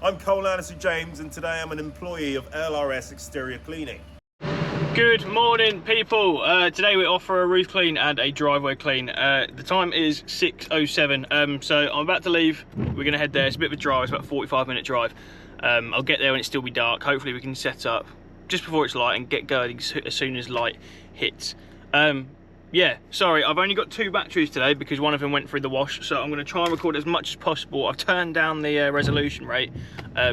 I'm Cole Anderson James, and today I'm an employee of LRS Exterior Cleaning. Good morning, people. Today we're off for a roof clean and a driveway clean. The time is 6:07, so I'm about to leave. We're going to head there. It's a bit of a drive, it's about a 45-minute drive. I'll get there when it still be dark. Hopefully we can set up just before it's light and get going as soon as light hits. Yeah, sorry, I've only got 2 batteries today because one of them went through the wash, so I'm going to try and record as much as possible. I've turned down the resolution rate,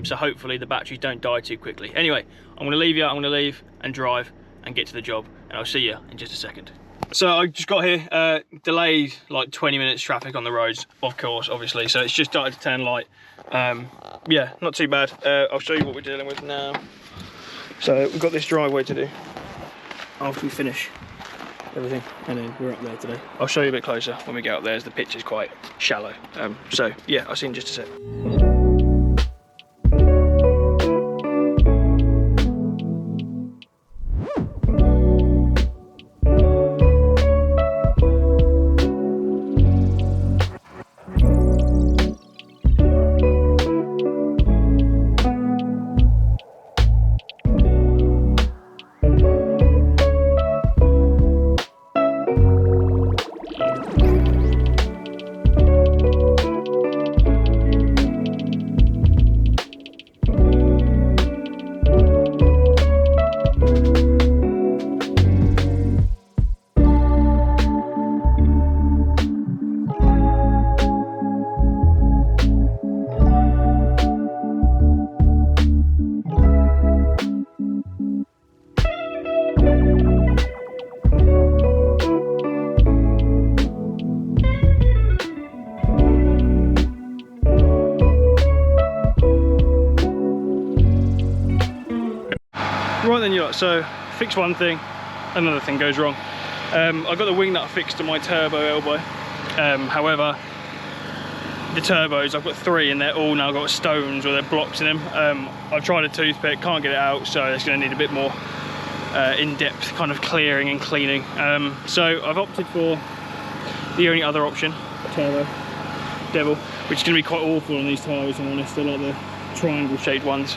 so hopefully the batteries don't die too quickly. Anyway, I'm going to leave you, I'm going to leave and drive and get to the job, and I'll see you in just a second. So I just got here, delayed like 20 minutes traffic on the roads, of course, obviously, so it's just started to turn light. Yeah, not too bad. I'll show you what we're dealing with now. So we've got this driveway to do after we finish everything, and then we're up there today. I'll show you a bit closer when we get up there, as the pitch is quite shallow. So yeah, I'll see you in just a sec. Right then, you lot, so fix one thing, another thing goes wrong. I got the wing nut fixed to my turbo elbow. However, the turbos, I've got 3 and they're all now got stones or they're blocks in them. I've tried a toothpick, can't get it out, so it's going to need a bit more in-depth kind of clearing and cleaning. So I've opted for the only other option, turbo devil, which is going to be quite awful on these tyres, if I'm honest. They're like the triangle shaped ones.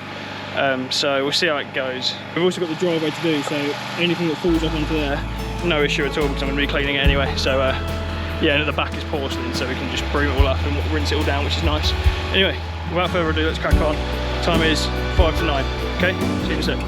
So we'll see how it goes. We've also got the driveway to do, so anything that falls up onto there, no issue at all, because I'm going to be cleaning it anyway. So yeah, and at the back is porcelain, so we can just broom it all up and rinse it all down, which is nice. Anyway, without further ado, let's crack on. Time is 5 to 9. Okay, see you in a sec.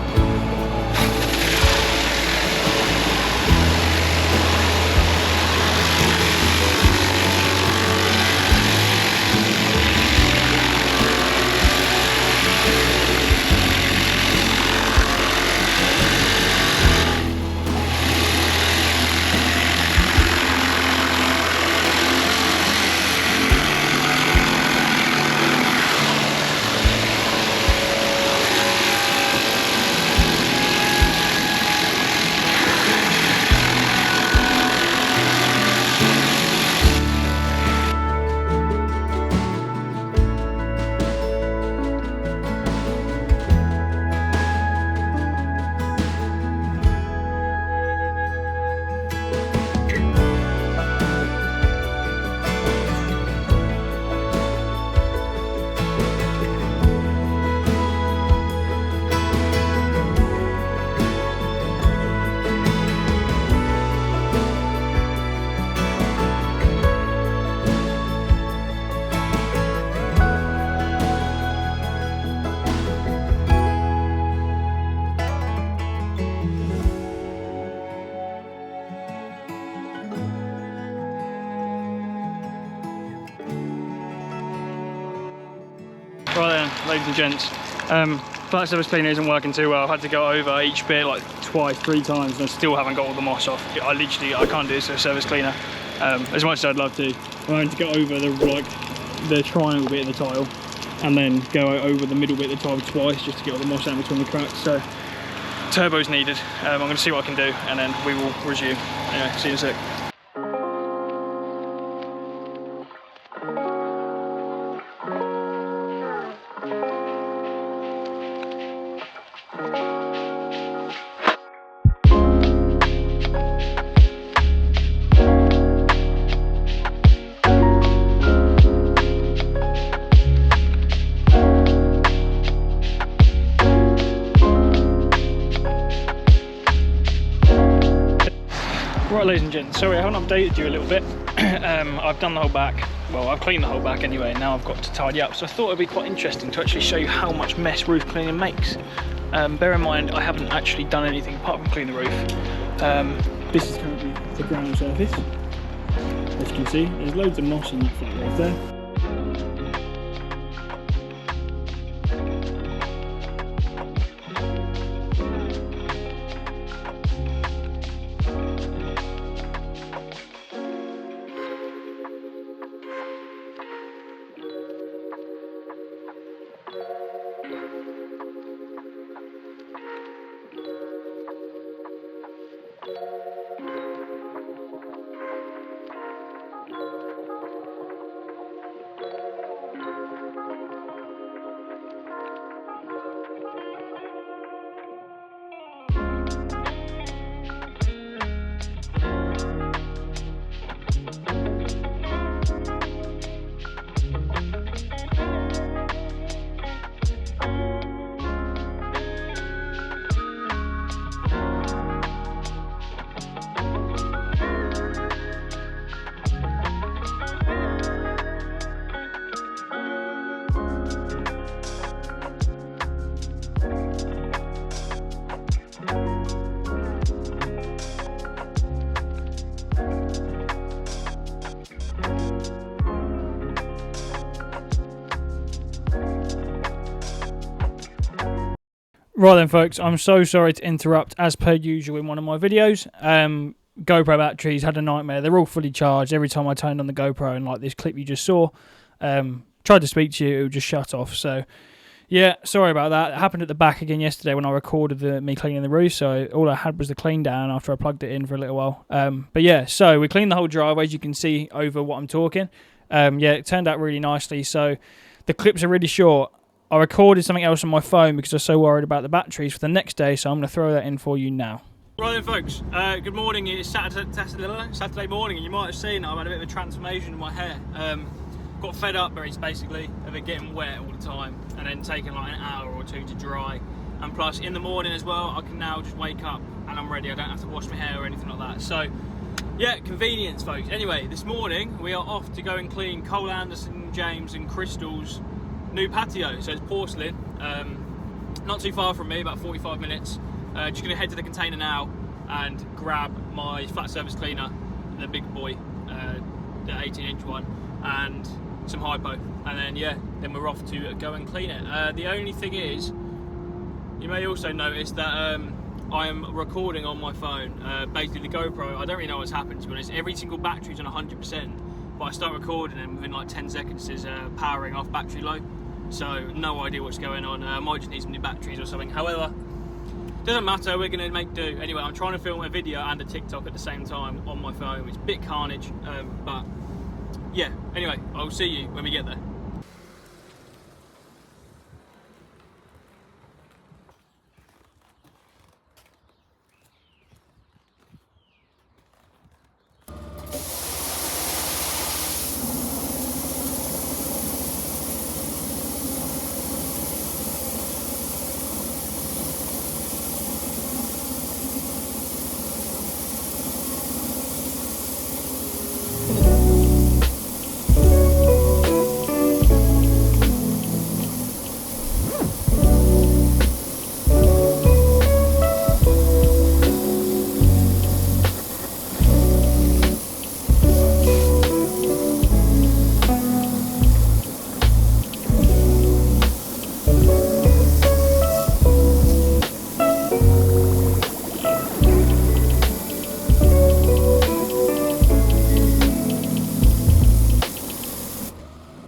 Right then, ladies and gents, flat surface cleaner isn't working too well. I've had to go over each bit like twice, 3 times, and I still haven't got all the moss off. I can't do this with a surface cleaner, as much as I'd love to. I'm having to go over the triangle bit of the tile, and then go over the middle bit of the tile twice just to get all the moss out between the cracks. So turbo's needed. I'm going to see what I can do, and then we will resume. Anyway, see you in a sec. Right, ladies and gents, sorry I haven't updated you a little bit. I've done the whole back, well I've cleaned the whole back anyway, and now I've got to tidy up, so I thought it'd be quite interesting to actually show you how much mess roof cleaning makes. Bear in mind I haven't actually done anything apart from clean the roof. This is currently the ground surface. As you can see, there's loads of moss on that flat roof there. Right then folks, I'm so sorry to interrupt as per usual in one of my videos. GoPro batteries had a nightmare. They're all fully charged. Every time I turned on the GoPro, and like this clip you just saw, tried to speak to you, it would just shut off. So yeah, sorry about that. It happened at the back again yesterday when I recorded me cleaning the roof, so all I had was the clean down after I plugged it in for a little while. But yeah, so we cleaned the whole driveway, as you can see over what I'm talking. Yeah, it turned out really nicely. So the clips are really short. I recorded something else on my phone because I was so worried about the batteries for the next day, so I'm going to throw that in for you now. Right then folks, good morning. It's Saturday morning, and you might have seen I've had a bit of a transformation in my hair. Got fed up basically of it getting wet all the time and then taking like an hour or two to dry, and plus in the morning as well I can now just wake up and I'm ready. I don't have to wash my hair or anything like that. So yeah, convenience folks. Anyway, this morning we are off to go and clean Cole Anderson, James and Crystal's new patio. So it's porcelain, not too far from me, about 45 minutes. Just gonna head to the container now and grab my flat surface cleaner, the big boy, the 18-inch one, and some hypo, and then yeah, then we're off to go and clean it. The only thing is, you may also notice that I am recording on my phone. Basically the GoPro, I don't really know what's happened to be honest. Every single battery's on 100%, but I start recording and within like 10 seconds is powering off, battery low. So no idea what's going on. I might just need some new batteries or something. However, doesn't matter, we're gonna make do. Anyway, I'm trying to film a video and a TikTok at the same time on my phone, which is a bit carnage, but yeah, anyway, I'll see you when we get there.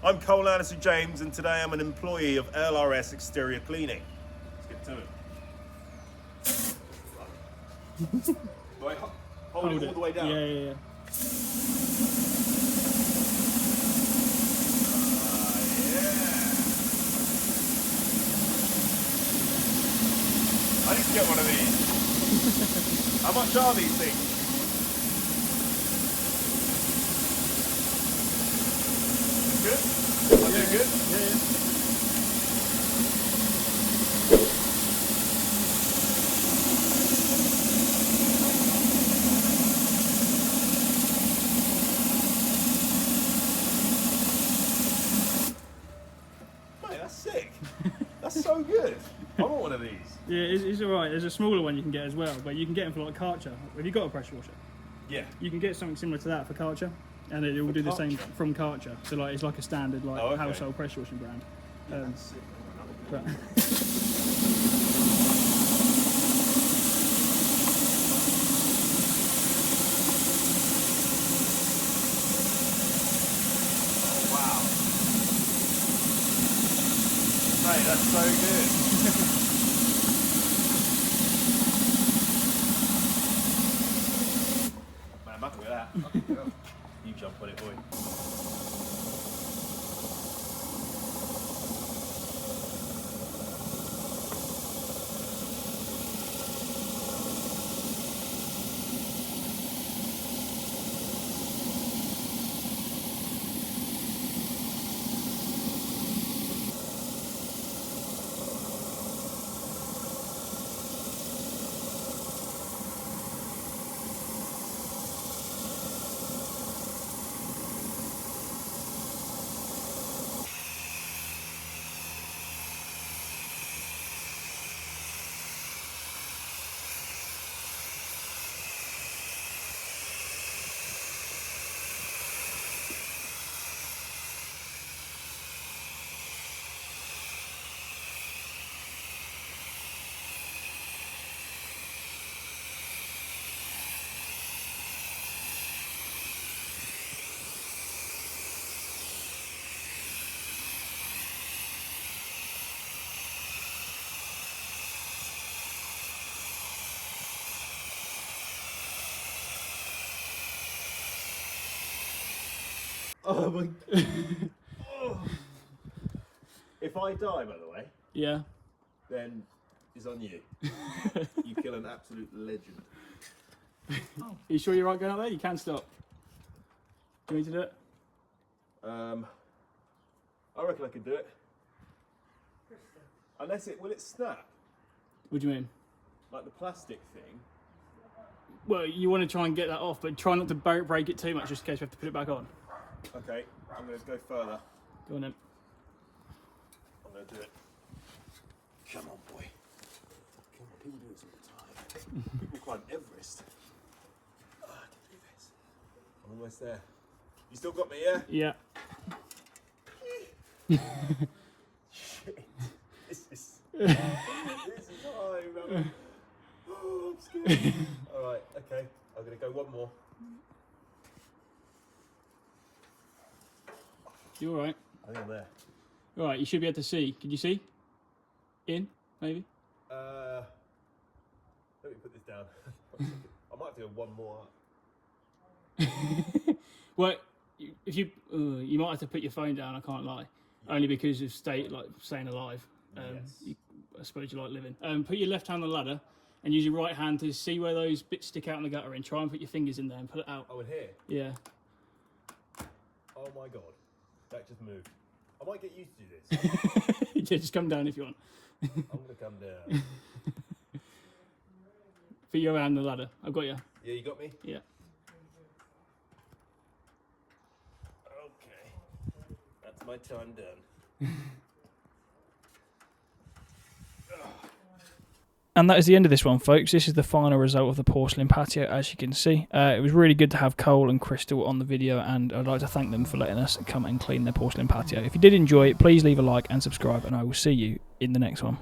I'm Cole Anderson James, and today I'm an employee of LRS Exterior Cleaning. Let's get to it. Do I hold it all the way down? Yeah. I need to get one of these. How much are these things? Good? I'm doing good? Yeah. sick. That's so good. I want one of these. Yeah, it's alright. There's a smaller one you can get as well, but you can get them for like Karcher. Have you got a pressure washer? Yeah. You can get something similar to that for Karcher, and it will do the same from Karcher. So like it's like a standard like household pressure washing brand. That's sick. But Wow. Mate, that's so good. Man, I'm happy with that. You jump on it, boy. Oh my. Oh. If I die, by the way, yeah. then it's on you. You kill an absolute legend. Are you sure you're right going up there? You can stop. Do you want me to do it? I reckon I could do it. Unless will it snap? What do you mean? Like the plastic thing? Well, you want to try and get that off, but try not to break it too much just in case we have to put it back on. Okay, I'm going to go further. Go on then. I'm going to do it. Come on, boy. Come on, people do this all the time. People climb Everest. Oh, I can do this. I'm almost there. You still got me, yeah? Yeah. Shit. This is high, man. Oh, I'm scared. Alright, okay. I'm going to go one more. You alright? I think I'm there. Alright, you should be able to see. Can you see? In, maybe? Let me put this down. I might do one more up. Well, if you might have to put your phone down, I can't lie. Yeah. Only because of staying alive. Yes. I suppose you like living. Put your left hand on the ladder and use your right hand to see where those bits stick out in the gutter and try and put your fingers in there and pull it out. Oh, in here? Yeah. Oh my god. That just moved. I might get used to this. Yeah, just come down if you want. I'm going to come down. Put your hand on the ladder. I've got you. Yeah, you got me? Yeah. Okay. That's my time done. And that is the end of this one, folks. This is the final result of the porcelain patio, as you can see. It was really good to have Cole and Crystal on the video, and I'd like to thank them for letting us come and clean their porcelain patio. If you did enjoy it, please leave a like and subscribe, and I will see you in the next one.